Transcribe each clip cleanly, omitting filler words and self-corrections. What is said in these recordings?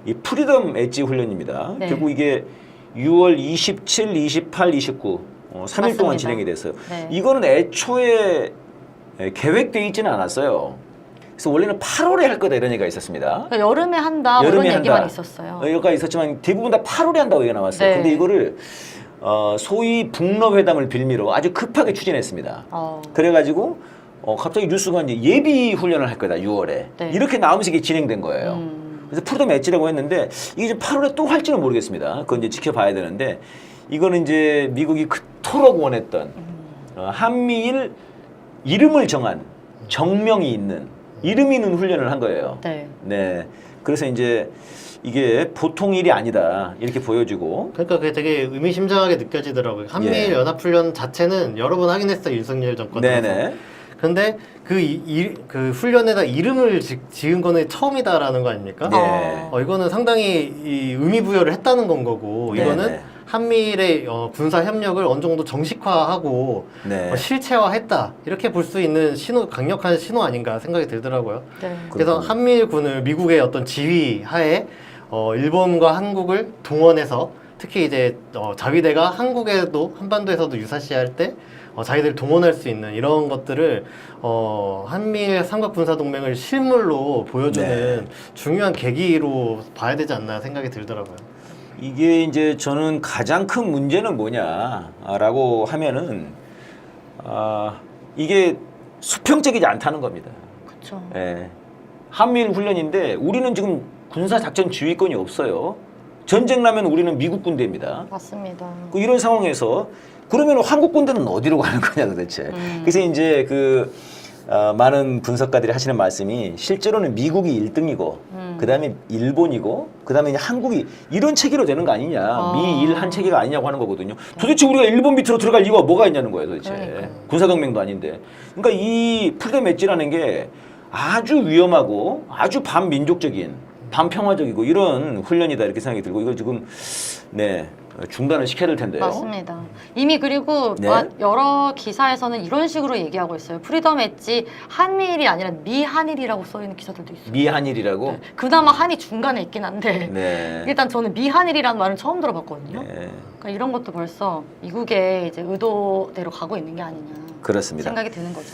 이 프리덤 엣지 훈련입니다. 네. 결국 이게 6월 27, 28, 29 3일 동안 진행이 됐어요. 네. 이거는 애초에 계획되어 있지는 않았어요. 그래서 원래는 8월에 할 거다 이런 얘기가 있었습니다. 그러니까 여름에 한다 여름에 이런 얘기만 한다. 있었어요. 여기가 있었지만 대부분 다 8월에 한다고 얘기가 나왔어요. 네. 근데 이거를 소위 북러 회담을 빌미로 아주 급하게 추진했습니다. 그래가지고 갑자기 뉴스가 이제 예비 훈련을 할 거다 6월에 네. 이렇게 나오면서 이게 진행된 거예요. 그래서 프리덤 엣지라고 했는데 이게 지금 8월에 또 할지는 모르겠습니다. 그건 이제 지켜봐야 되는데 이거는 이제 미국이 그토록 원했던 한미일 이름을 정한 정명이 있는 이름이 있는 훈련을 한 거예요. 네. 네. 그래서 이제 이게 보통 일이 아니다 이렇게 보여지고. 그러니까 그게 되게 의미심장하게 느껴지더라고요. 한미일 예. 연합훈련 자체는 여러 번 하긴 했어요. 윤석열 정권 들어서. 네네. 근데 그 훈련에다 이름을 지은 거는 처음이다라는 거 아닙니까? 네. 이거는 상당히 의미 부여를 했다는 건 거고 네네. 이거는 한미일의 군사 협력을 어느 정도 정식화하고 네. 실체화했다 이렇게 볼 수 있는 강력한 신호 아닌가 생각이 들더라고요. 네. 그래서 한미일군을 미국의 어떤 지휘 하에 일본과 한국을 동원해서 특히 이제 자위대가 한국에도 한반도에서도 유사시할 때 자기들 동원할 수 있는 이런 것들을 한미일 삼각군사동맹을 실물로 보여주는 네. 중요한 계기로 봐야 되지 않나 생각이 들더라고요. 이게 이제 저는 가장 큰 문제는 뭐냐라고 하면은 이게 수평적이지 않다는 겁니다. 그렇죠. 예. 한미일 훈련인데 우리는 지금 군사작전 지휘권이 없어요. 전쟁 나면 우리는 미국 군대입니다. 맞습니다. 이런 상황에서 그러면 한국 군대는 어디로 가는 거냐 도대체. 그래서 이제 많은 분석가들이 하시는 말씀이 실제로는 미국이 1등이고 그다음에 일본이고 그다음에 이제 한국이 이런 체계로 되는 거 아니냐. 미일 한 체계가 아니냐고 하는 거거든요. 도대체 우리가 일본 밑으로 들어갈 이유가 뭐가 있냐는 거예요 도대체. 그러니까요. 군사동맹도 아닌데. 그러니까 이 프리덤 엣지라는 게 아주 위험하고 아주 반민족적인 반평화적이고 이런 훈련이다 이렇게 생각이 들고 이걸 지금 중단을 시켜야 될 텐데요. 맞습니다. 이미 그리고 네. 여러 기사에서는 이런 식으로 얘기하고 있어요. 프리덤 엣지 한미일이 아니라 미한일이라고 써 있는 기사들도 있어요. 미한일이라고? 네. 그나마 한이 중간에 있긴 한데 네. 일단 저는 미한일이라는 말은 처음 들어봤거든요. 네. 그러니까 이런 것도 벌써 미국의 이제 의도대로 가고 있는 게 아니냐 그렇습니다. 생각이 드는 거죠.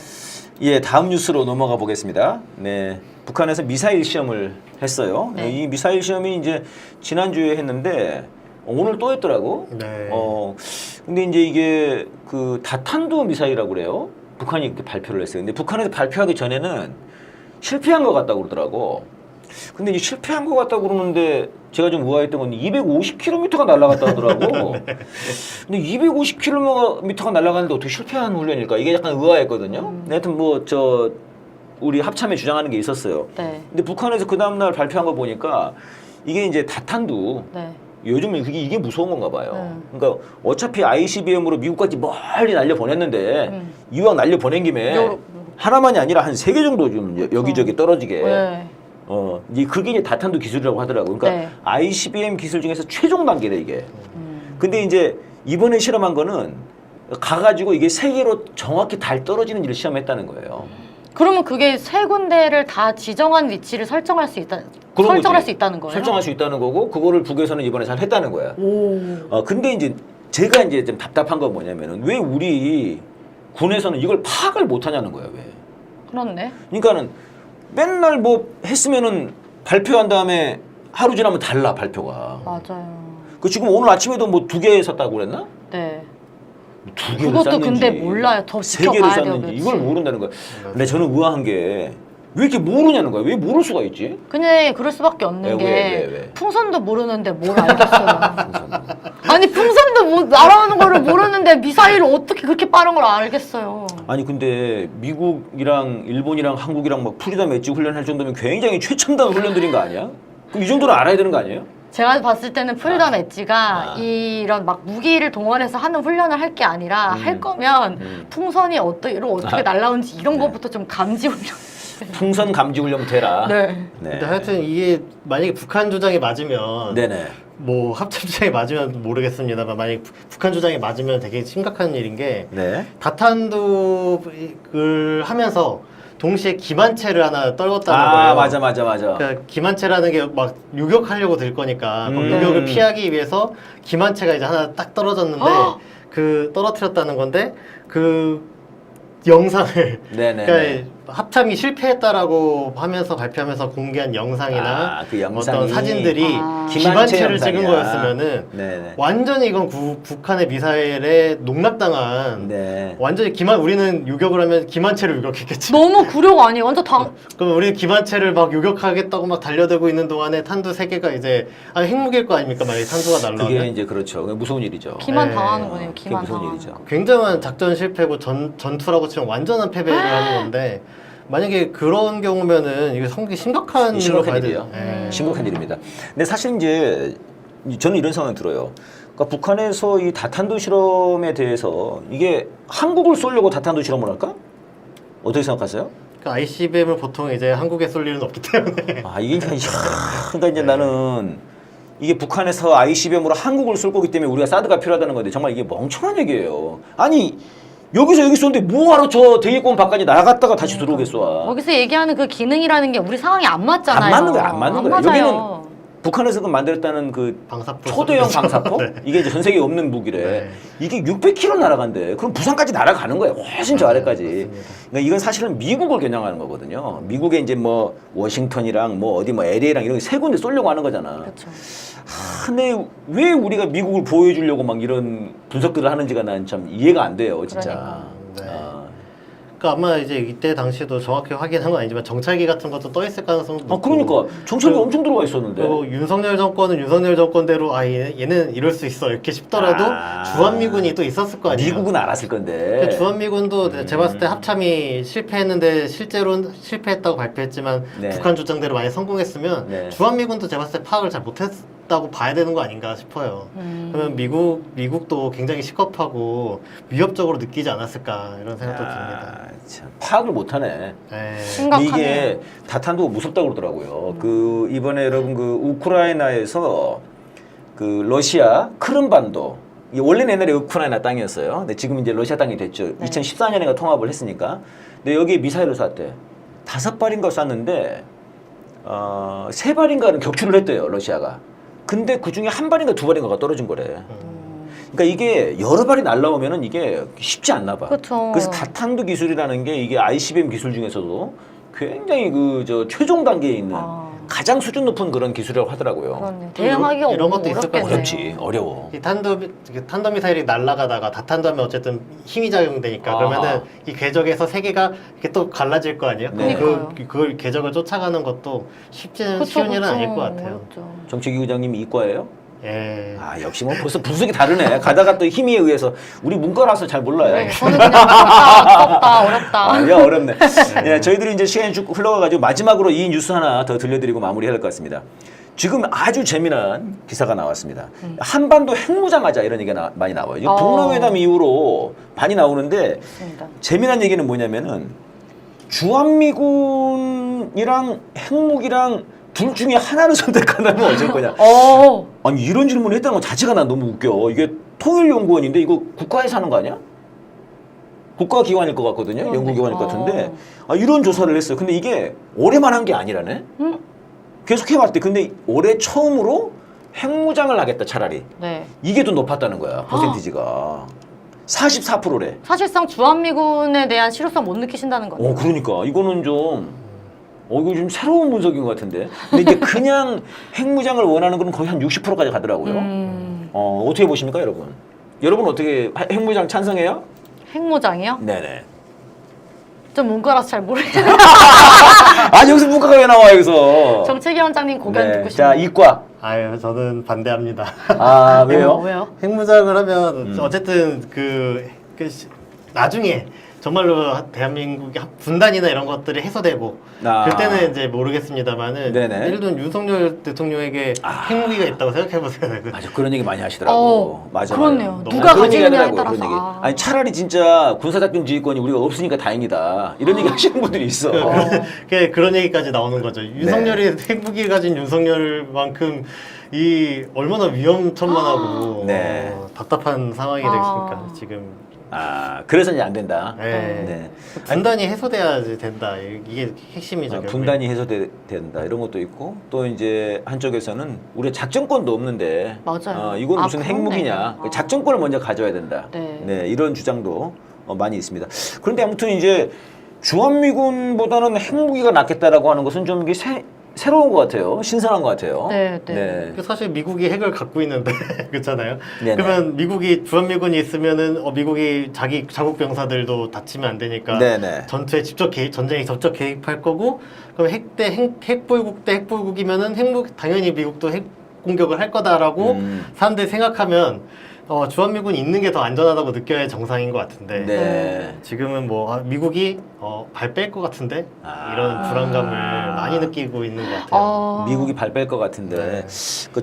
예, 다음 뉴스로 넘어가 보겠습니다. 네. 북한에서 미사일 시험을 했어요. 네. 이 미사일 시험이 이제 지난주에 했는데 오늘 또 했더라고. 네. 근데 이제 이게 그 다탄두 미사일이라고 그래요. 북한이 이렇게 발표를 했어요. 근데 북한에서 발표하기 전에는 실패한 것 같다고 그러더라고. 근데 이제 실패한 것 같다고 그러는데 제가 좀 의아했던 건 250km가 날아갔다 하더라고. 근데 250km가 날아가는데 어떻게 실패한 훈련일까? 이게 약간 의아했거든요. 하여튼 우리 합참에 주장하는 게 있었어요. 네. 근데 북한에서 그 다음날 발표한 거 보니까 이게 이제 다탄두 네. 요즘에 이게 무서운 건가 봐요. 그러니까 어차피 ICBM으로 미국까지 멀리 날려 보냈는데 이왕 날려 보낸 김에 하나만이 아니라 한 3개 정도 좀 여기저기 떨어지게. 네. 이제 그게 이제 다탄두 기술이라고 하더라고. 그러니까 네. ICBM 기술 중에서 최종 단계래 이게. 근데 이제 이번에 실험한 거는 가가지고 이게 3개로 정확히 달 떨어지는 일을 시험했다는 거예요. 그러면 그게 세 군데를 다 지정한 위치를 설정할 수 있다. 그런 설정할 거지. 수 있다는 거예요. 설정할 수 있다는 거고 그거를 북에서는 이번에 잘 했다는 거야. 오. 근데 이제 제가 이제 좀 답답한 건 뭐냐면은 왜 우리 군에서는 이걸 파악을 못 하냐는 거야, 왜. 그렇네. 그러니까는 맨날 뭐 했으면은 발표한 다음에 하루 지나면 달라, 발표가. 맞아요. 그 지금 오늘 아침에도 뭐 2개 샀다고 그랬나? 네. 2개를 그것도 샀는지 근데 몰라요. 더 3개를 지켜봐야 돼요. 샀는지 그치? 이걸 모른다는 거야. 근데 저는 의아한 게 왜 이렇게 모르냐는 거야. 왜 모를 수가 있지? 근데 그럴 수밖에 없는 게 왜? 풍선도 모르는데 뭘 알겠어요. 아니 풍선도 뭐 날아오는 거를 모르는데 미사일을 어떻게 그렇게 빠른 걸 알겠어요. 아니 근데 미국이랑 일본이랑 한국이랑 막 프리덤 엣지 훈련할 정도면 굉장히 최첨단 훈련들인 거 아니야? 그럼 이 정도는 알아야 되는 거 아니에요? 제가 봤을 때는 프리덤 엣지가 이런 막 무기를 동원해서 하는 훈련을 할 게 아니라 할 거면 풍선이 어떻게 날아오는지 이런 것부터 좀 감지 훈련. 풍선 감지 훈련부터 해라. 네. 근데 하여튼 이게 만약에 북한 주장이 맞으면 네네. 뭐 합참 주장이 맞으면 모르겠습니다만 만약에 북한 주장이 맞으면 되게 심각한 일인 게 네. 다탄두를 하면서 동시에 기만체를 하나 떨궜다는 아 거예요. 맞아. 그러니까 기만체라는 게 막 유격하려고 들 거니까 그 음. 유격을 피하기 위해서 기만체가 이제 하나 딱 떨어졌는데 헉! 그 떨어뜨렸다는 건데 그 영상을 네네. 그러니까 합참이 실패했다라고 하면서 발표하면서 공개한 영상이나 그 영상이 어떤 사진들이 아. 기만체를 찍은 영상이야. 거였으면은 네네. 완전히 이건 북한의 미사일에 농락당한 네. 완전히 우리는 유격을 하면 기만체를 유격했겠지. 너무 굴욕 아니에요? 완전 당 그럼 우리는 기만체를 막 유격하겠다고 막 달려들고 있는 동안에 탄두 3개가 이제 핵무기일 거 아닙니까? 만약에 탄두가 그게 날라오면 이제 그렇죠. 그게 무서운 일이죠. 기만 네. 당하는 거네요. 그게 기만 무서운 당하는 일이죠. 거. 굉장한 작전 실패고 전투라고 치면 완전한 패배를 하는 건데 만약에 그런 경우면은 이게 상당히 심각한 일로 심각한 봐야 일이에요. 돼요. 예. 심각한 일입니다. 근데 사실 이제 저는 이런 생각이 들어요. 그러니까 북한에서 이 다탄두 실험에 대해서 이게 한국을 쏘려고 다탄두 실험을 할까? 어떻게 생각하세요? 그러니까 ICBM을 보통 이제 한국에 쏠 일은 없기 때문에 아 이게 그러니까 이제 나는 이게 북한에서 ICBM으로 한국을 쏠 거기 때문에 우리가 사드가 필요하다는 건데 정말 이게 멍청한 얘기예요. 아니 여기서 여기 쏘는데 뭐하러 저 대기권 밖까지 나갔다가 다시 들어오겠어? 여기서 얘기하는 그 기능이라는 게 우리 상황이 안 맞잖아요. 안 맞는 거야, 안 맞는 거야. 맞아요. 여기는 북한에서 그 만들었다는 그 방사포 초대형 쏘면서. 방사포? 네. 이게 이제 전 세계에 없는 무기래. 네. 이게 600km 날아간대. 그럼 부산까지 날아가는 거야. 훨씬 저 아래까지. 맞습니다. 그러니까 이건 사실은 미국을 겨냥하는 거거든요. 미국에 이제 뭐 워싱턴이랑 뭐 어디 뭐 LA랑 이런 세 군데 쏠려고 하는 거잖아. 그렇죠. 근데 왜 우리가 미국을 보호해주려고 막 이런 분석들을 하는지가 난 참 이해가 안 돼요, 진짜. 그러니까. 네. 아. 그러니까 아마 이제 이때 당시도 정확히 확인한 건 아니지만 정찰기 같은 것도 떠 있을 가능성도 높고. 그러니까 정찰기 그- 엄청 들어가 있었는데. 그리고 윤석열 정권은 윤석열 정권대로 얘는 이럴 수 있어 이렇게 싶더라도 아. 주한미군이 또 있었을 거 아니에요. 미국은 알았을 건데. 그 주한미군도 제가 봤을 때 합참이 실패했는데 실제로는 실패했다고 발표했지만 네. 북한 주장대로 만약 성공했으면 네. 주한미군도 제가 봤을 때 파악을 잘 못했다고 봐야 되는 거 아닌가 싶어요. 그러면 미국도 굉장히 시겁하고 위협적으로 느끼지 않았을까 이런 생각도 듭니다. 참, 파악을 못하네. 네. 심각하네요. 이게 다탄도 무섭다고 그러더라고요. 그 이번에 여러분 그 우크라이나에서 그 러시아 크림반도 이게 원래는 옛날에 우크라이나 땅이었어요. 근데 지금 이제 러시아 땅이 됐죠. 네. 2014년인가 통합을 했으니까. 근데 여기에 미사일을 쐈대. 5발인가 쐈는데 3발인가는 격추를 했대요. 러시아가. 근데 그 중에 1발인가 2발인가가 떨어진 거래. 그러니까 이게 여러 발이 날라오면은 이게 쉽지 않나 봐. 그쵸. 그래서 다탄두 기술이라는 게 이게 ICBM 기술 중에서도 굉장히 그 저 최종 단계에 있는 가장 수준 높은 그런 기술이라고 하더라고요. 그렇네. 대응하기가 이런 것도 있을 것 어렵겠네요. 같아요. 어렵지, 어려워. 이 탄도미사일이 날아가다가 다탄두하면 어쨌든 힘이 작용되니까 아하. 그러면은 이 궤적에서 3개가 이렇게 또 갈라질 거 아니에요? 네. 그러니까요. 그걸 궤적을 쫓아가는 것도 그쵸, 쉬운 일은 그쵸. 아닐 것 같아요. 어렵죠. 정책위 의장님이 이과예요? 예. 아 역시 뭐 벌써 분석이 다르네. 가다가 또 힘에 의해서 우리 문과라서 잘 몰라요. 네, 저는 그냥 무섭다, 어렵다. 아, 야, 어렵네. 예, 저희들이 이제 시간이 쭉 흘러가가지고 마지막으로 이 뉴스 하나 더 들려드리고 마무리해야 될 것 같습니다. 지금 아주 재미난 기사가 나왔습니다. 한반도 핵무장하자 이런 얘기가 많이 나와요. 이게 북남회담 이후로 많이 나오는데 맞습니다. 재미난 얘기는 뭐냐면은 주한미군이랑 핵무기랑 둘 중에 하나를 선택한다면 어쩔 거냐. 아니 이런 질문을 했다는 건 자체가 난 너무 웃겨. 이게 통일연구원인데 이거 국가에서 하는 거 아니야? 국가기관일 것 같거든요. 그러네. 연구기관일 것 같은데 이런 조사를 했어요. 근데 이게 올해만 한 게 아니라네. 계속 해왔대. 근데 올해 처음으로 핵무장을 하겠다 차라리. 네. 이게 더 높았다는 거야. 퍼센티지가. 44%래. 사실상 주한미군에 대한 실효성 못 느끼신다는 거죠. 그러니까 이거는 좀 이거 좀 새로운 분석인 것 같은데. 근데 이제 그냥 핵무장을 원하는 건 거의 한 60%까지 가더라고요. 어떻게 보십니까, 여러분? 여러분 어떻게 핵무장 찬성해요? 핵무장이요? 네네. 좀 문과라서 잘 모르겠어요. 여기서 문과가 왜 나와 여기서? 정책위원장님 고견 듣고 싶네요. 자, 이과. 아유, 저는 반대합니다. 왜요? 왜요? 핵무장을 하면 어쨌든 나중에 정말로 대한민국의 분단이나 이런 것들이 해소되고 그때는 이제 모르겠습니다만은 네네. 예를 들면 윤석열 대통령에게 핵무기가 있다고 생각해보세요. 맞아, 그런 얘기 많이 하시더라고. 맞아. 그렇네요. 맞아. 누가 그런 얘기 가지느냐에 하더라고요, 따라서. 그런 얘기. 아니 차라리 진짜 군사작전 지휘권이 우리가 없으니까 다행이다. 이런 얘기 하시는 분들이 있어. 그런 얘기까지 나오는 거죠. 윤석열이 핵무기 가진 윤석열만큼 이 얼마나 위험천만하고 네. 답답한 상황이 됐습니까 지금. 그래서 이제 안 된다. 네. 네. 분단이 해소돼야지 된다. 이게 핵심이죠. 결국에. 분단이 해소된다 이런 것도 있고 또 이제 한쪽에서는 우리 작전권도 없는데 맞아요. 이건 무슨 그러네. 핵무기냐 작전권을 먼저 가져야 된다. 네. 이런 주장도 많이 있습니다. 그런데 아무튼 이제 주한미군보다는 핵무기가 낫겠다라고 하는 것은 좀 이게 새로운 것 같아요. 신선한 것 같아요. 네. 사실 미국이 핵을 갖고 있는데 그렇잖아요. 네네. 그러면 미국이 주한미군이 있으면은 미국이 자기 자국 병사들도 다치면 안 되니까 네네. 전투에 직접 전쟁에 직접 개입할 거고 그럼 핵보유국 대 핵보유국이면은 당연히 미국도 핵 공격을 할 거다라고 사람들이 생각하면 주한미군이 있는 게 더 안전하다고 느껴야 정상인 것 같은데 네. 지금은 뭐 미국이 발 뺄 것 같은데 이런 불안감을 많이 느끼고 있는 것 같아요. 미국이 발 뺄 것 같은데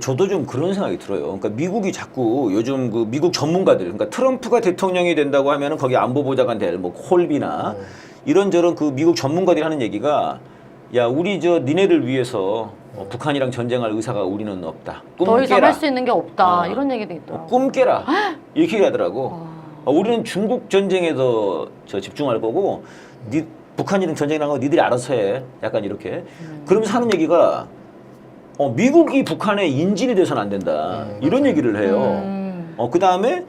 저도 좀 그런 생각이 들어요. 그러니까 미국이 자꾸 요즘 그 미국 전문가들, 그러니까 트럼프가 대통령이 된다고 하면은 거기 안보보좌관 될 뭐 콜비나 이런저런 그 미국 전문가들이 하는 얘기가 야 우리 니네를 위해서 북한이랑 전쟁할 의사가 우리는 없다. 꿈 더 이상 깨라. 할 수 있는 게 없다. 이런 얘기도 있더라고요. 꿈 깨라. 이렇게 얘기하더라고. 우리는 중국 전쟁에 더 집중할 거고 북한이랑 전쟁이란 거 니들이 알아서 해. 약간 이렇게. 그러면서 하는 얘기가 미국이 북한의 인질이 돼서는 안 된다. 이런 얘기를 해요. 그 다음에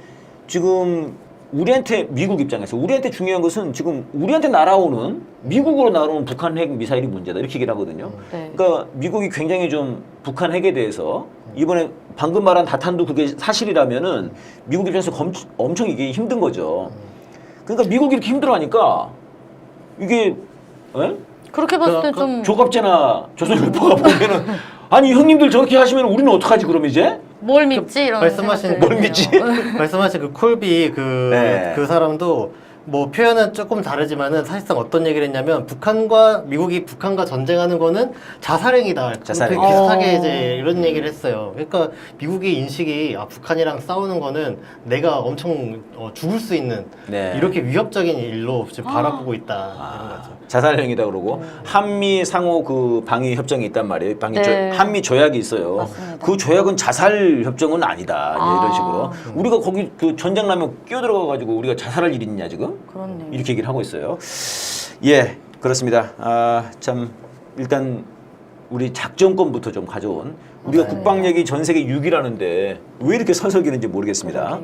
지금 우리한테 미국 입장에서 우리한테 중요한 것은 지금 우리한테 날아오는 미국으로 날아오는 북한 핵 미사일이 문제다 이렇게 얘기를 하거든요. 네. 그러니까 미국이 굉장히 좀 북한 핵에 대해서 이번에 방금 말한 다탄도 그게 사실이라면은 미국 입장에서 엄청 이게 힘든 거죠. 그러니까 미국이 이렇게 힘들어하니까 이게 그렇게 봤을 때 좀 조갑제나 조선일보가 보면은 아니 형님들 저렇게 하시면 우리는 어떡하지 그럼 이제? 뭘 믿지 이런 말씀하신 생각들이 뭘 믿지? 드네요. 말씀하신 그 콜비 네. 그 사람도 뭐 표현은 조금 다르지만은 사실상 어떤 얘기를 했냐면 미국이 북한과 전쟁하는 거는 자살행위다. 자살행위. 비슷하게 이제 이런 얘기를 했어요. 그러니까 미국의 인식이 북한이랑 싸우는 거는 내가 엄청 죽을 수 있는 네. 이렇게 위협적인 일로 지금 바라보고 있다 이런 거죠. 자살행위다 그러고 한미 상호 그 방위 협정이 있단 말이에요. 네. 한미 조약이 있어요. 맞습니다. 그 조약은 자살 협정은 아니다. 이런 식으로 우리가 거기 그 전쟁 나면 끼어들어가 가지고 우리가 자살할 일이 있냐 지금? 그렇네요. 이렇게 얘기를 하고 있어요. 예, 그렇습니다. 참 일단 우리 작전권부터 좀 가져온 우리가 국방 얘기 전 세계 6위라는데 왜 이렇게 서서기는지 모르겠습니다.